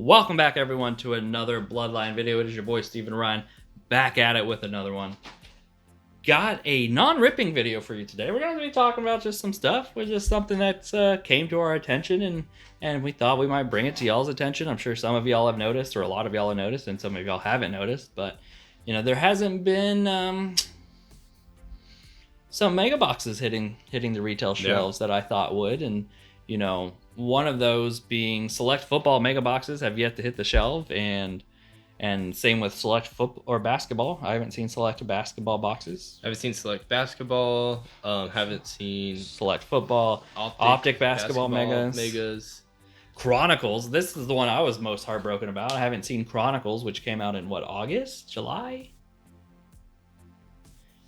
Welcome back, everyone, to another Bloodline video. It is your boy, Steven Ryan, back at it with another one. Got a non-ripping video for you today. We're going to be talking about just some stuff, which is something that came to our attention, and we thought we might bring it to y'all's attention. I'm sure some of y'all have noticed, or a lot of y'all have noticed, and some of y'all haven't noticed, but, you know, there hasn't been some mega boxes hitting the retail shelves that I thought would, and, you know, one of those being select football mega boxes have yet to hit the shelf, and same with select football or basketball. I haven't seen select basketball boxes. I haven't seen select basketball. Haven't seen select football. Optic basketball megas. Chronicles. This is the one I was most heartbroken about. I haven't seen Chronicles, which came out in August, July.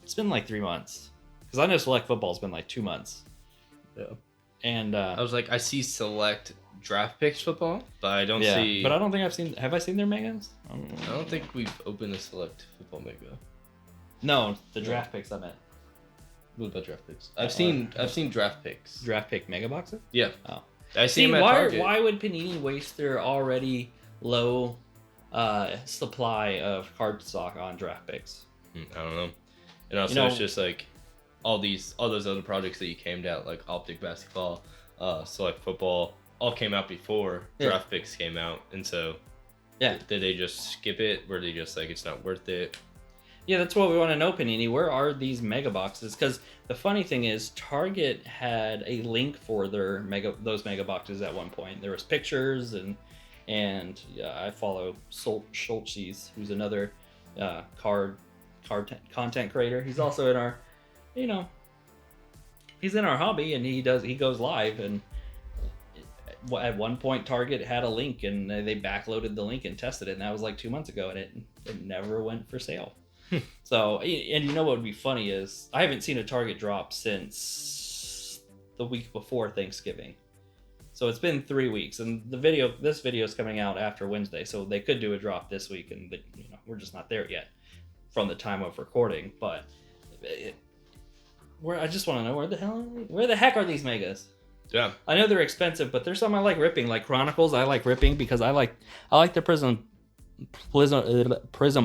It's been like 3 months because I know select football's been like 2 months. Yeah. And I was like, I see select draft picks football, but I don't see. But I don't think I've seen. Have I seen their megas? I don't think we've opened a select football mega. No, the draft picks I meant. What about draft picks? I've seen draft picks. Draft pick mega boxes? Yeah. Oh. I see them at Target. Why would Panini waste their already low supply of card stock on draft picks? I don't know. And also, it's just like all those other projects that you came out, like Optic basketball, select football, all came out before draft picks came out, and so did they just skip it? Were they just like, it's not worth it? Yeah, that's what we want to know, Panini. Where are these mega boxes? Because the funny thing is, Target had a link for their those mega boxes at one point. There was pictures and I follow Schultz, who's another card content creator. He's also in our, he's in our hobby, and he goes live, and at one point Target had a link, and they backloaded the link and tested it, and that was like 2 months ago, and it never went for sale. So, and you know what would be funny is I haven't seen a Target drop since the week before Thanksgiving. So it's been 3 weeks, and this video is coming out after Wednesday, so they could do a drop this week, and we're just not there yet from the time of recording. But I just want to know where the heck are these megas? Yeah, I know they're expensive, but there's some I like ripping, like Chronicles. I like ripping because I like the Prism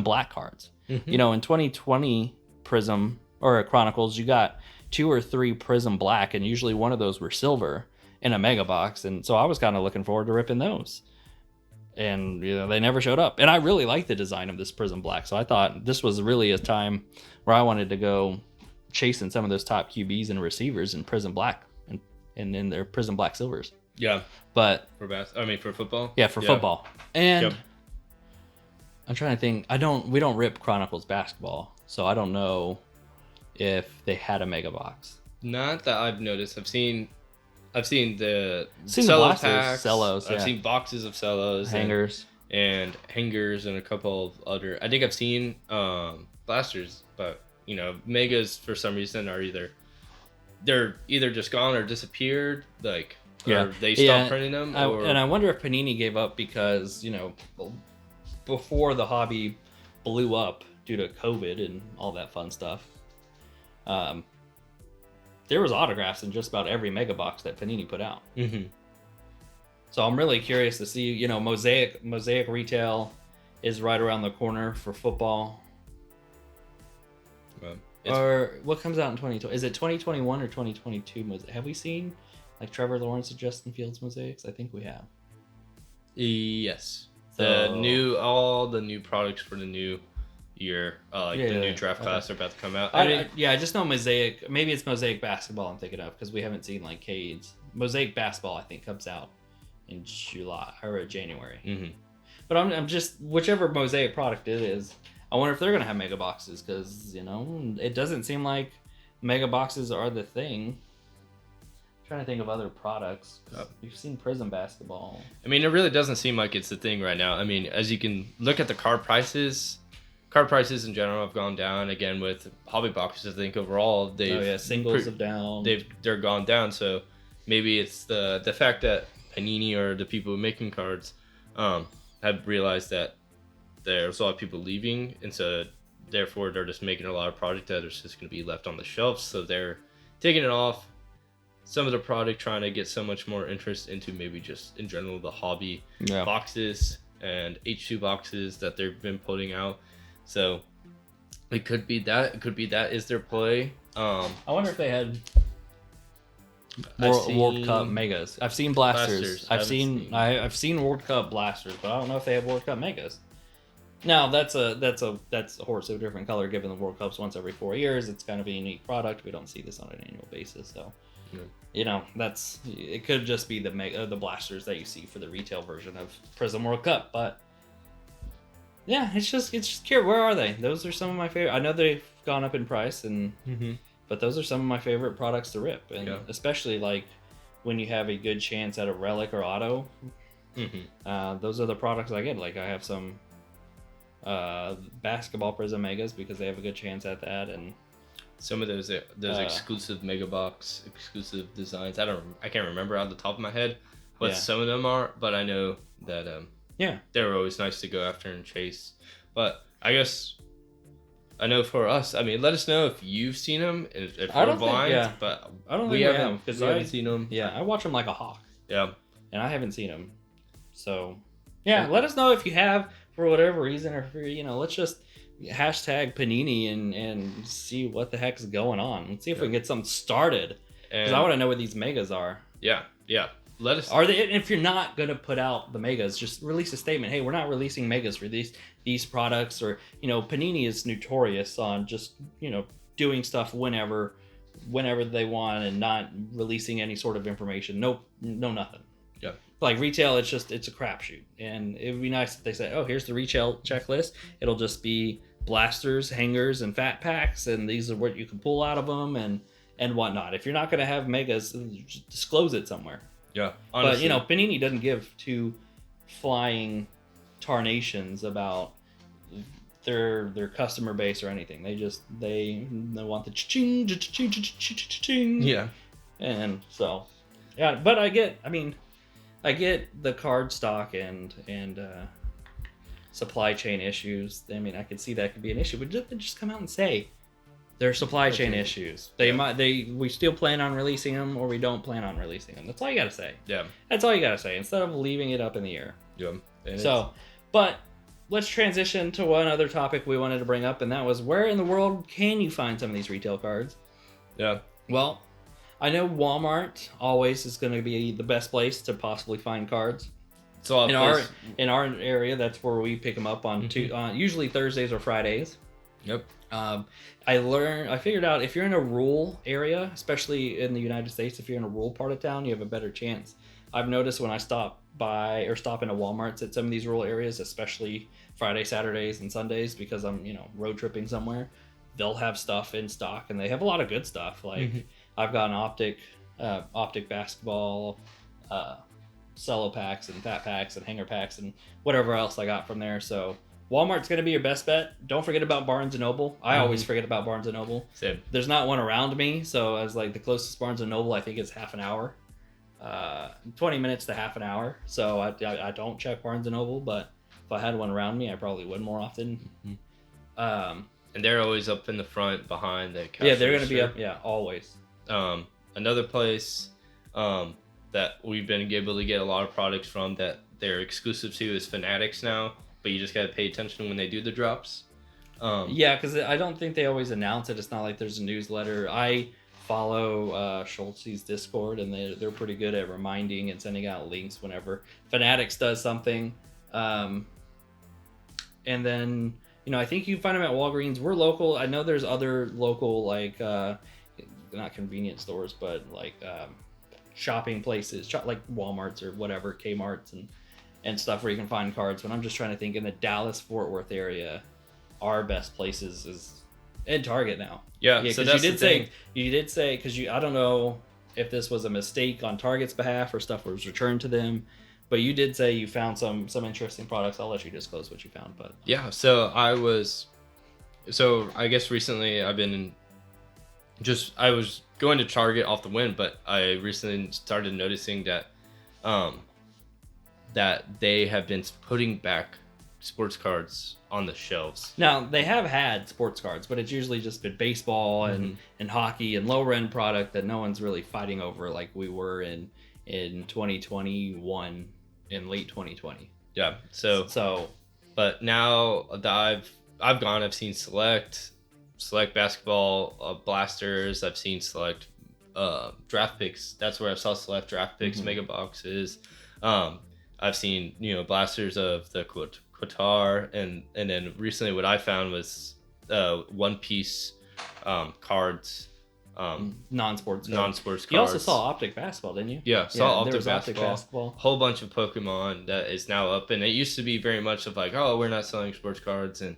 Black cards. Mm-hmm. In 2020 Prism or Chronicles, you got 2 or 3 Prism Black, and usually one of those were silver in a mega box, and so I was kind of looking forward to ripping those. And they never showed up, and I really like the design of this Prism Black, so I thought this was really a time where I wanted to go chasing some of those top QBs and receivers in Prism Black and in their Prism Black silvers. Yeah, but for football. Yeah, for football. And I'm trying to think. We don't rip Chronicles basketball, so I don't know if they had a mega box. Not that I've noticed. I've seen the cello packs. Cellos. I've seen boxes of cellos, hangers, and a couple of other. I think I've seen blasters, but megas for some reason are either just gone or disappeared. Or they stopped printing them. And I wonder if Panini gave up because before the hobby blew up due to COVID and all that fun stuff. There was autographs in just about every mega box that Panini put out. Mm-hmm. So I'm really curious to see, Mosaic retail is right around the corner for football. Or what comes out in 2020? Is it 2021 or 2022? Have we seen like Trevor Lawrence and Justin Fields mosaics? I think we have. Yes. All the new products for the new year, the new draft class are about to come out. I just know Mosaic. Maybe it's Mosaic basketball I'm thinking of because we haven't seen like Cade's. Mosaic basketball I think comes out in July or January. Mm-hmm. But I'm just whichever Mosaic product it is. I wonder if they're gonna have mega boxes because it doesn't seem like mega boxes are the thing. I'm trying to think of other products. We've seen Prism basketball. I mean, it really doesn't seem like it's the thing right now. I mean, as you can look at the card prices in general have gone down again with hobby boxes. I think overall singles have down. They're gone down. So maybe it's the fact that Panini or the people making cards have realized that there's a lot of people leaving, and so therefore they're just making a lot of product that is just going to be left on the shelves. So they're taking it off, some of the product trying to get so much more interest into maybe just in general the hobby Yeah. boxes and H2 boxes that they've been putting out. So it could be that. It could be that is their play. I wonder if they had World Cup megas. I've seen blasters. I've seen World Cup blasters, but I don't know if they have World Cup megas. Now that's a horse of a different color. Given the World Cups once every 4 years, it's kind of a unique product. We don't see this on an annual basis, so you know it could just be the blasters that you see for the retail version of Prism World Cup. But yeah, it's just curious. Where are they? Those are some of my favorite. I know they've gone up in price, and but those are some of my favorite products to rip, and especially like when you have a good chance at a relic or auto. Those are the products I get. Like I have some basketball Prism Megas because they have a good chance at that, and some of those exclusive Mega Box exclusive designs. I can't remember out of the top of my head what some of them are, but I know that they're always nice to go after and chase. But I guess I know for us, I mean, let us know if you've seen them, if we're blind. But I don't think we have because I haven't seen them. Yeah, I watch them like a hawk. Yeah, and I haven't seen them. So yeah, let us know if you have for whatever reason, or for, let's just hashtag Panini and see what the heck's going on. Let's see if we can get something started. Because I want to know what these megas are. Yeah. Let us. Are they? If you're not gonna put out the megas, just release a statement. Hey, we're not releasing megas for these products, or Panini is notorious on just doing stuff whenever they want and not releasing any sort of information. No, nothing. Yeah. Like retail, it's a crapshoot, and it would be nice if they say, "Oh, here's the retail checklist." It'll just be blasters, hangers, and fat packs, and these are what you can pull out of them and whatnot. If you're not gonna have megas, just disclose it somewhere. Yeah, honestly. But Panini doesn't give two flying tarnations about their customer base or anything. They want the cha-ching. Yeah, and so but I get the card stock and supply chain issues. I mean, I could see that could be an issue, but just come out and say there are supply chain issues. We still plan on releasing them, or we don't plan on releasing them. That's all you gotta say. Yeah, that's all you gotta say instead of leaving it up in the air. Yeah. But let's transition to one other topic we wanted to bring up, and that was where in the world can you find some of these retail cards? Yeah. Well, I know Walmart always is going to be the best place to possibly find cards. So in our area, that's where we pick them up on usually Thursdays or Fridays. Yep. I figured out if you're in a rural area, especially in the United States, if you're in a rural part of town, you have a better chance. I've noticed when I stop into Walmarts at some of these rural areas, especially Friday, Saturdays, and Sundays, because I'm road tripping somewhere, they'll have stuff in stock, and they have a lot of good stuff. Like I've got an optic basketball, cello packs and fat packs and hanger packs and whatever else I got from there. So Walmart's going to be your best bet. Don't forget about Barnes & Noble. I always forget about Barnes & Noble. Same. There's not one around me, so I was like, the closest Barnes & Noble I think is half an hour. 20 minutes to half an hour. So I don't check Barnes & Noble, but if I had one around me, I probably would more often. And they're always up in the front behind the cash. Yeah, they're going to be up. Yeah, always. Another place that we've been able to get a lot of products from that they're exclusive to is Fanatics now, but you just got to pay attention when they do the drops. Yeah, because I don't think they always announce it. It's not like there's a newsletter. I follow Schultz's Discord, and they're pretty good at reminding and sending out links whenever Fanatics does something. And then I think you can find them at Walgreens. We're local. I know there's other local not convenience stores, but shopping places, like Walmarts or whatever, Kmart's and stuff where you can find cards. But I'm just trying to think in the Dallas-Fort Worth area, our best places is in Target now. Yeah, so that's you did say because I don't know if this was a mistake on Target's behalf or stuff was returned to them, but you did say you found some interesting products. I'll let you disclose what you found. But yeah, I guess recently I was going to Target off the whim, but I recently started noticing that that they have been putting back sports cards on the shelves. Now, they have had sports cards, but it's usually just been baseball and hockey and lower end product that no one's really fighting over like we were in 2021 in late 2020. Yeah. So but now that I've seen select basketball blasters. I've seen select draft picks. That's where I saw select draft picks, mega boxes. I've seen, blasters of the Qatar, and then recently what I found was One Piece cards. Non-sports cards. You also saw Optic Basketball, didn't you? Yeah, Optic Basketball. Whole bunch of Pokemon that is now up, and it used to be very much of like, oh, we're not selling sports cards and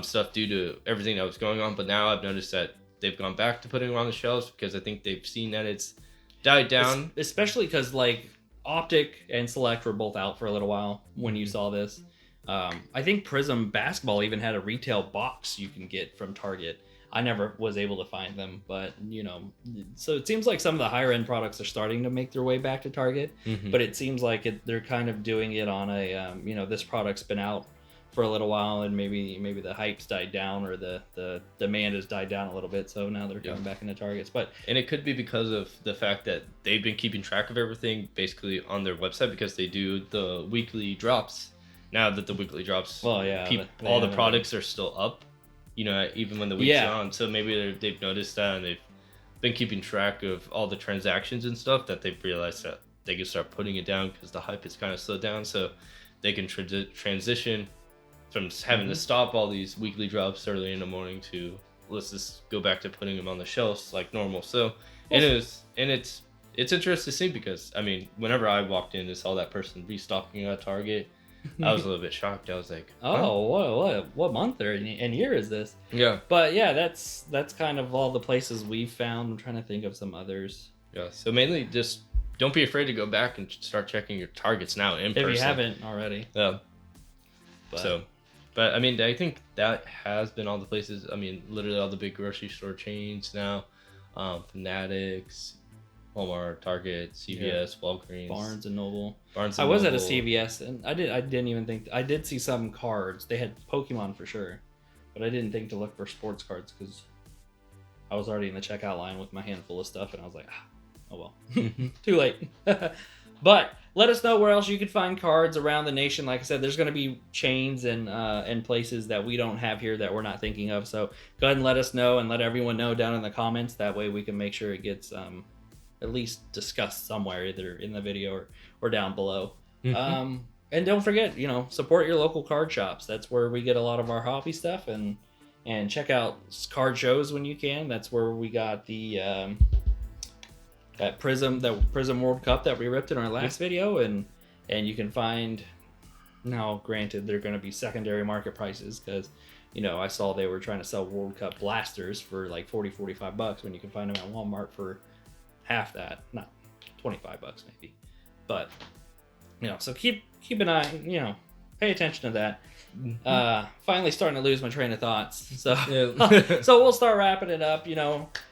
stuff due to everything that was going on. But now I've noticed that they've gone back to putting them on the shelves because I think they've seen that it's died down. Especially because like Optic and Select were both out for a little while when you saw this. I think Prism Basketball even had a retail box you can get from Target. I never was able to find them, but so it seems like some of the higher end products are starting to make their way back to Target, but it seems like they're kind of doing it on a this product's been out for a little while and maybe the hype's died down or the demand has died down a little bit, so now they're coming back into Targets. And it could be because of the fact that they've been keeping track of everything basically on their website because they do the weekly drops. Now that the weekly drops, all the products are still up, even when the week's on. So maybe they've noticed that and they've been keeping track of all the transactions and stuff, that they've realized that they can start putting it down because the hype is kind of slowed down. So they can transition from having to stop all these weekly drops early in the morning to let's just go back to putting them on the shelves like normal. So it's interesting to see because whenever I walked in and saw that person restocking at Target, I was a little bit shocked. I was like, what month or and year is this? Yeah. But yeah, that's kind of all the places we've found. I'm trying to think of some others. Yeah. So mainly just don't be afraid to go back and start checking your Targets now in person. If you haven't already. Yeah. But I think that has been all the places. Literally all the big grocery store chains now, Fanatics, Walmart, Target, CVS, Walgreens, Barnes and Noble. I was at a CVS and I didn't even think I did see some cards. They had Pokemon for sure, but I didn't think to look for sports cards because I was already in the checkout line with my handful of stuff and I was like, oh well, too late. But let us know where else you could find cards around the nation. Like I said, there's going to be chains and places that we don't have here that we're not thinking of. So go ahead and let us know and let everyone know down in the comments. That way we can make sure it gets at least discussed somewhere, either in the video or down below. And don't forget, support your local card shops. That's where we get a lot of our hobby stuff, and check out card shows when you can. That's where we got the that Prism World Cup that we ripped in our last video, and you can find, now granted they're going to be secondary market prices because I saw they were trying to sell World Cup blasters for like $40-$45 when you can find them at Walmart for half that, not $25 maybe. But so keep an eye, pay attention to that. Finally starting to lose my train of thoughts, so so we'll start wrapping it up.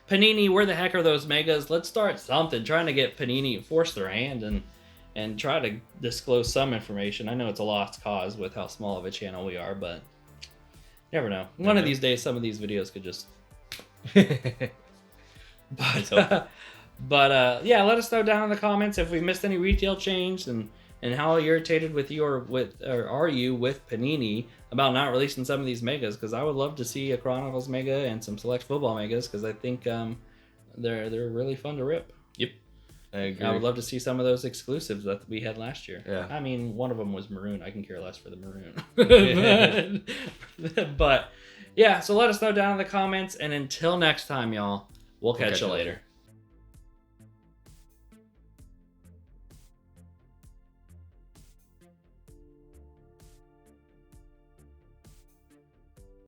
Panini, where the heck are those megas? Let's start something, trying to get Panini force their hand and try to disclose some information. I know it's a lost cause with how small of a channel we are, but never know. One of these days some of these videos could just But let us know down in the comments if we missed any retail change and how irritated are you with Panini about not releasing some of these megas, because I would love to see a Chronicles mega and some select football megas, because I think they're really fun to rip. Yep, I agree. I would love to see some of those exclusives that we had last year. Yeah. One of them was maroon. I can care less for the maroon. But yeah, so let us know down in the comments, and until next time, y'all, we'll catch you later.